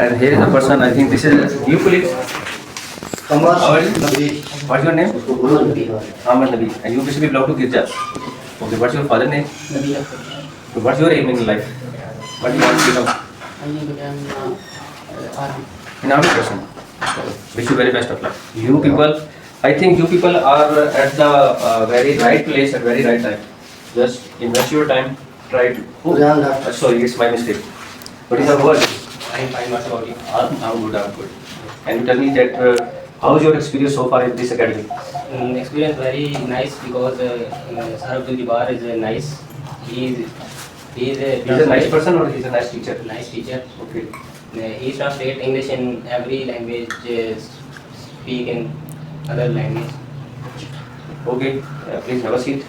And here is a person, I think this is new colleague. How are you? What's your name? Ahmad Nabi. And you basically belong to Girja. Okay, what's your father name? So what's your aim in life? What do you want to become? An army person. Wish you very best of luck. You people, I think you people are at the very right place at very right time. Just invest your time. Try to. Oh, sorry, it's my mistake. What is the word? I'm fine. What about you? I'm good. I'm good. Can you tell me that how is your experience so far in this academy? Experience very nice because Sir Abdul Jabbar is nice. He is He's a nice person or he's a nice teacher? nice teacher. Okay. He translate English in every language, speak in other language. Okay. Please have a seat.